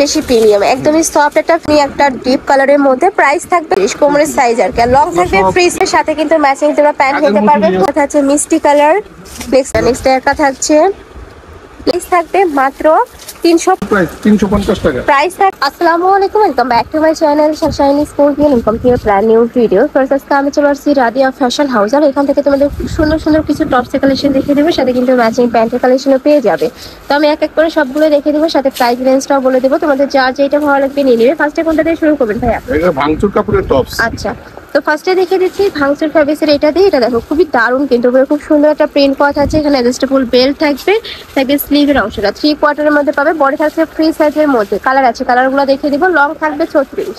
বেশি প্রিমিয়াম, একদমই সফট একটা ডিপ কালারের মধ্যে। প্রাইস থাকবে কোমরের সাইজ আর কি, লং থাকবে ফ্রিজের সাথে কিন্তু ম্যাচিং তোমরা প্যান্ট নিতে পারবে। কথা আছে মিষ্টি কালার। নেক্সট একটা থাকছে, প্রাইস থাকবে মাত্র 350 টাকা। প্রাইস থাকবে। আসসালামু আলাইকুম, welcome back to my channel Sunshine sporting, welcome to a brand new video. First আজকে আমি চলে আসছি রাদিয়া ফ্যাশন হাউস, আর এখান থেকে তোমাদের খুব সুন্দর সুন্দর কিছু টপসের কালেকশন দেখিয়ে দেবো, সাথে কিন্তু ম্যাচিং প্যান্টের কালেকশনও পেয়ে যাবে। তো আমি এক এক করে সবগুলো দেখিয়ে দেবো, সাথে প্রাইস রেঞ্জটাও বলে দেবো, তোমাদের যা যেটা ভালো লাগবে নিয়ে নেবে। ফার্স্টে কোনটা দিয়ে শুরু করবেন ভাইয়া? এটা ভাঙচুর কাপড়ের টপস। আচ্ছা, তো ফার্স্টে দেখিয়ে দিচ্ছি ভাঙচুর ফ্যাব্রিক্সের এটা দিয়ে। এটা দেখো খুবই দারুণ, কিন্তু খুব সুন্দর একটা প্রিন্ট করা আছে। এখানে অ্যাডজাস্টেবল বেল্ট থাকবে, স্লিভের অংশটা 3 কোয়ার্টারের মধ্যে পাবে। বডি থাকছে ফ্রি সাইজের মধ্যে। কালার আছে, কালারগুলো দেখিয়ে দিব। লং থাকবে 36।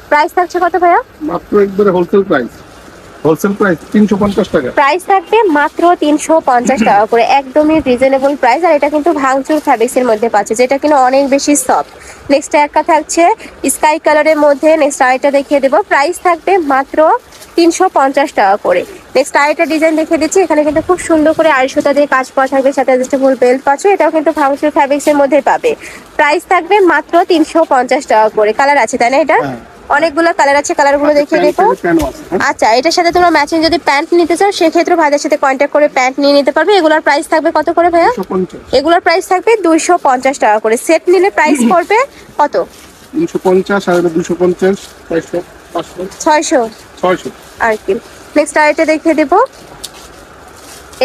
প্রাইস থাকছে কত ভাইয়া? মাত্র একবারে হোলসেল প্রাইস 350 টাকা। প্রাইস থাকবে মাত্র 350 টাকা করে, একদমই রিজনেবল প্রাইস। আর এটা কিন্তু ভাঙচুর ফ্যাব্রিক্সের মধ্যে পাচ্ছে, যেটা কিন্তু অনেক বেশি সফট। নেক্সট একটা থাকছে স্কাই কালারের মধ্যে। নেক্সট আরেকটা দেখিয়ে দেবো, প্রাইস থাকবে মাত্র 350 টাকা করে। নেক্সট আরেকটা ডিজাইন দেখিয়ে দিচ্ছি। এখানে কিন্তু খুব সুন্দর করে আড়ি সুতা দিয়ে কাজ করা থাকবে, সাথে অ্যাডজাস্টেবল বেল্ট পাচ্ছ। এটাও কিন্তু ভাঙচুর ফ্যাব্রিক্সের মধ্যে পাবে। প্রাইস থাকবে মাত্র 350 টাকা করে। কালার আছে তাই না? এটা অনেকগুলো কালার আছে, কালারগুলো দেখিয়ে দেখো। আচ্ছা, এটার সাথে তোমরা ম্যাচিং যদি প্যান্ট নিতে চাও, সেক্ষেত্রে ভাইদের সাথে কন্ট্যাক্ট করে প্যান্ট নিয়ে নিতে পারবে। এগুলোর প্রাইস থাকবে কত করে ভাইয়া? এগুলোর প্রাইস থাকবে 250 টাকা করে। সেট নিলে প্রাইস পড়বে কত? 250 আর 250 500 500 600 আর কি। নেক্সট আইটা দেখিয়ে দেবো।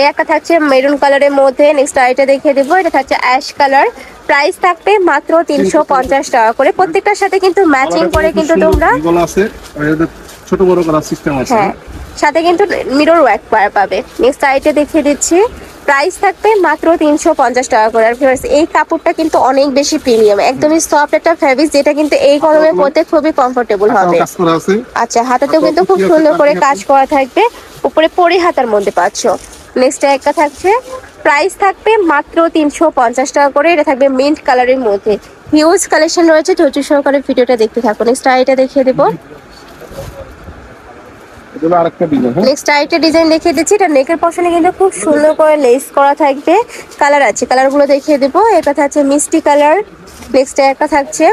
এই একটা থাকছে মেরুন কালারের মধ্যে। নেক্সট আইটা দেখিয়ে দেবো, এটা থাকছে অ্যাশ কালার। প্রাইস থাকবে মাত্র 350 টাকা করে। প্রত্যেকটার সাথে কিন্তু ম্যাচিং করে কিন্তু তোমরা ছোট বড় করার সিস্টেম আছে। হ্যাঁ, সাথে কিন্তু মিরর ওয়ার্ক পাবে। নেক্সট আইটা দেখিয়ে দিচ্ছি, প্রাইস থাকবে মাত্র 350 টাকা করে। আর ভিউয়ার্স, এই কাপড়টা কিন্তু অনেক বেশি প্রিমিয়াম, একদমই সফট একটা ফ্যাব্রিক, যেটা কিন্তু এই গরমে পরতে খুবই কমফোর্টেবল হবে। আচ্ছা, হাতাতেও কিন্তু খুব সুন্দর করে কাজ করা থাকবে, উপরে পরি হাতার মধ্যে পাচ্ছ। নেক্সট একটা থাকছে, প্রাইস থাকবে মাত্র 350 টাকা করে। এটা থাকবে মিন্ট কালারের মধ্যে। হিউজ কালেকশন রয়েছে, ধৈর্য সহকারে ভিডিওটা দেখতে থাকো। নেক্সট আইটা দেখিয়ে দেবো। নেক্সট আরেকটা ডিজাইন দেখিয়ে দিচ্ছি। এটা নেকের পশনে কিন্তু খুব সুন্দর করে লেস করা থাকবে। কালার আছে, কালারগুলো দেখিয়ে দেবো। এটা থাকছে মিষ্টি কালার। নেক্সট একটা থাকছে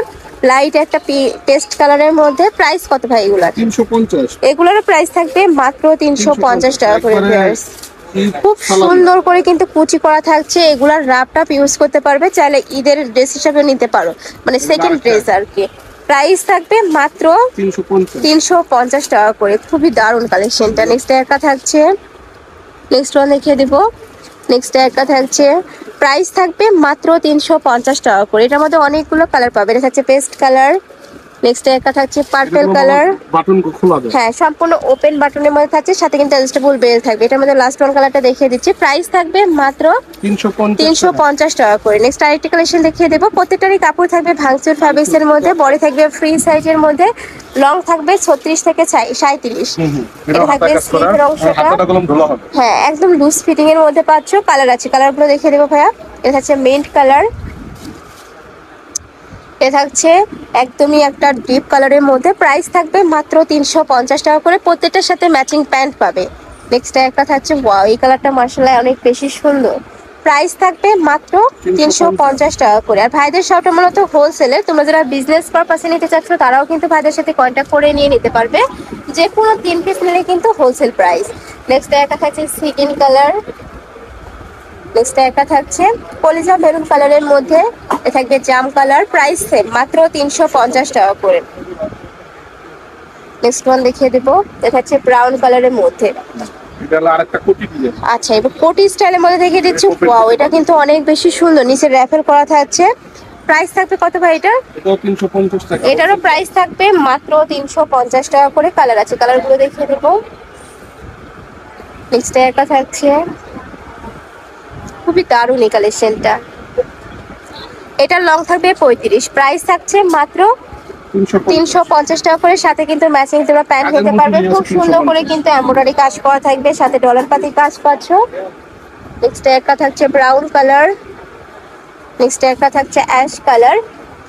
লাইট একটা পেস্ট কালারের মধ্যে। প্রাইস কত ভাই এগুলার? 350। এগুলোর প্রাইস থাকবে মাত্র 350 টাকা করে। খুব সুন্দর করে কিন্তু কুচি করা থাকছে। এগুলার রাফটাপ ইউজ করতে পারবে, চাইলে ঈদের ড্রেস হিসেবে নিতে পারো, মানে সেকেন্ড ড্রেস আর কি। প্রাইস থাকবে মাত্র 350 টাকা করে। খুবই দারুণ কালেকশনটা। নেক্সট একটা থাকছে, নেক্সট ওয়ান দেখিয়ে দিব। নেক্সট একটা থাকছে, প্রাইস থাকবে মাত্র 350 টাকা করে। এটার মধ্যে অনেকগুলো কালার পাবে। এটা থাকছে পেস্ট কালার। নেক্সট একটা থাকছে পার্পল কালার। বাটন খোলা যায়। হ্যাঁ, সম্পূর্ণ ওপেন বাটনের মধ্যে থাকছে, সাথে কিন্তু অ্যাডজাস্টেবল বেল্ট থাকবে। এটার মধ্যে লাস্ট ওয়ান কালারটা দেখিয়ে দিচ্ছি। প্রাইস থাকবে মাত্র 350 টাকা করে। নেক্সট আরেকটা কালেকশন দেখিয়ে দেবো। প্রত্যেকটারই কাপড় থাকবে ভাঙচুর ফ্যাব্রিক্সের মধ্যে। বডি থাকবে ফ্রি সাইজের মধ্যে। লং থাকবে 36 থেকে 37। এটা থাকবে স্লিভের অংশটা। হ্যাঁ, একদম লুজ ফিটিং এর মধ্যে পাচ্ছ। কালার আছে, কালারগুলো দেখিয়ে দেবো ভাইয়া। এটা হচ্ছে মিন্ট কালার। এটা থাকছে একদমই একটা ডিপ কালারের মধ্যে। প্রাইস থাকবে মাত্র 350 টাকা করে। প্রত্যেকটার সাথে ম্যাচিং প্যান্ট পাবে। নেক্সট একটা থাকছে, ওয়াও, এই কালারটা মার্শাল্লাহ অনেক বেশি সুন্দর। প্রাইস থাকবে মাত্র 350 টাকা করে। আর ভাইদের শপটা মূলত হোলসেলের। তোমরা যারা বিজনেস পারপাসে নিতে চাচ্ছ, তারাও কিন্তু ভাইদের সাথে কন্ট্যাক্ট করে নিয়ে নিতে পারবে। যে কোনো 3 পিস নিলে কিন্তু হোলসেল প্রাইস। নেক্সট একটা থাকছে স্কিন কালার। নেক্সট একটা থাকছে কলিজা মেরুন কালারের মধ্যে। এটা থাকবে জাম কালার। প্রাইস সেম, মাত্র 350 টাকা করে। নেক্সট ওয়ান দেখিয়ে দেবো। এটা হচ্ছে ব্রাউন কালারের মধ্যে। আচ্ছা, এবার কোটি স্টাইলের মধ্যে দেখিয়ে দিচ্ছি। ওয়াও, এটা কিন্তু অনেক বেশি সুন্দর, নিচে র্যাফেল করা থাকছে। প্রাইস থাকবে কত ভাই এটা? এটাও 350 টাকা। এটারও প্রাইস থাকবে মাত্র 350 টাকা করে। কালার আছে, কালারগুলো দেখিয়ে দেবো। নেক্সট একটা থাকছে, খুবই দারুণ এই কালেকশনটা। এটা লং থাকবে 35। প্রাইস থাকছে মাত্র 350 টাকা করে। সাথে কিন্তু ম্যাচিং তোমরা প্যান্ট নিতে পারবে। খুব সুন্দর করে কিন্তু এমব্রয়ডারি কাজ করা থাকবে, সাথে ডলার পাতি কাজ পাচ্ছ। নেক্সট একটা থাকছে ব্রাউন কালার। নেক্সট একটা থাকছে ash colour.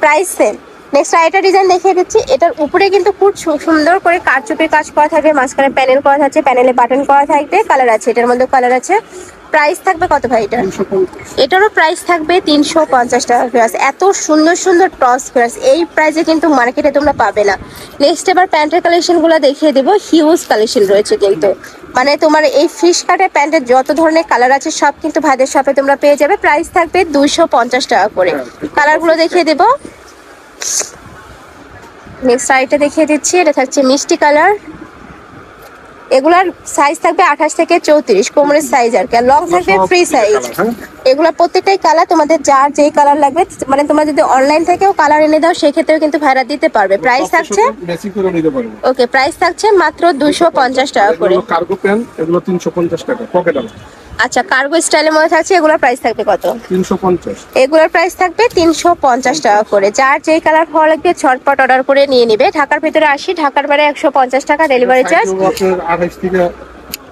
Price same. Next আরেকটা ডিজাইন দেখিয়ে দিচ্ছি। এটার উপরে কিন্তু খুব সুন্দর করে কারচুপির কাজ করা থাকবে, মাঝখানে প্যানেল করা থাকছে, প্যানেলে বাটন করা থাকবে। কালার আছে, এটার মধ্যে কালার আছে। প্রাইস থাকবে কত ভাই এটা? 350। এটারও প্রাইস থাকবে 350 টাকা ফেরাস। এত সুন্দর সুন্দর টস ফেরাস এই প্রাইসে কিন্তু মার্কেটে তোমরা পাবে না। নেক্সট এবার প্যান্টের কালেকশনগুলো দেখিয়ে দেবো। হিউজ কালেকশন রয়েছে কিন্তু, মানে তোমার এই ফিশ কাটের প্যান্টের যত ধরনের কালার আছে সব কিন্তু ভাইদের শপে তোমরা পেয়ে যাবে। প্রাইস থাকবে 250 টাকা করে। কালারগুলো দেখিয়ে দেবো। নেক্সট শাড়িটা দেখিয়ে দিচ্ছি, এটা থাকছে মিষ্টি কালার। এগুলার সাইজ থাকবে 28 থেকে 34 কোমরের সাইজ আর কি, আর লং থাকবে ফ্রি সাইজ। এগুলা প্রত্যেকটাই কালার, তোমাদের যার যেই কালার লাগবে, মানে তোমরা যদি অনলাইন থেকেও কালার এনে দাও সেক্ষেত্রেও কিন্তু ভাড়া দিতে পারবে। প্রাইস থাকছে বেশি করে নিতে পারবে। ওকে, প্রাইস থাকছে মাত্র 250 টাকা করে। এগুলো কার্গো প্যান্ট, এগুলো 350 টাকা পকেট আলা। আচ্ছা, কার্গো স্টাইলের মধ্যে থাকছে, এগুলোর প্রাইস থাকবে কত? 350। এগুলোর প্রাইস থাকবে 350 টাকা করে। যার যেই কালার ভালো লাগবে ঝটপট অর্ডার করে নিয়ে নিবে। ঢাকার ভিতরে 80, ঢাকার বাইরে 150 টাকা ডেলিভারি চার্জ। আপনার 28 থেকে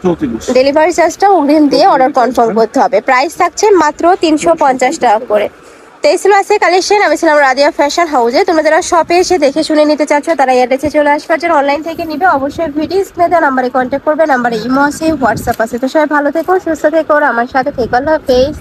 34। ডেলিভারি চার্জটা অগ্রিম দিয়ে অর্ডার কনফার্ম করতে হবে। প্রাইস থাকছে মাত্র 350 টাকা করে। তো এই ছিল আজকে কালেকশন। আমি ছিলাম রাদিয়া ফ্যাশন হাউসে। তোমরা যারা শপে এসে দেখে শুনে নিতে চাচ্ছ তারা অ্যাড্রেসে চলে আসবে। যারা অনলাইন থেকে নিবে অবশ্যই ভিডিও স্ক্রিনে দেওয়া নাম্বারে কন্ট্যাক্ট করবে। নাম্বারে ইমো আছে, হোয়াটসঅ্যাপ আছে। তো সবাই ভালো থেকো, সুস্থ থেকো, আর আমার সাথে থেকো। আল্লাহ হাফেজ।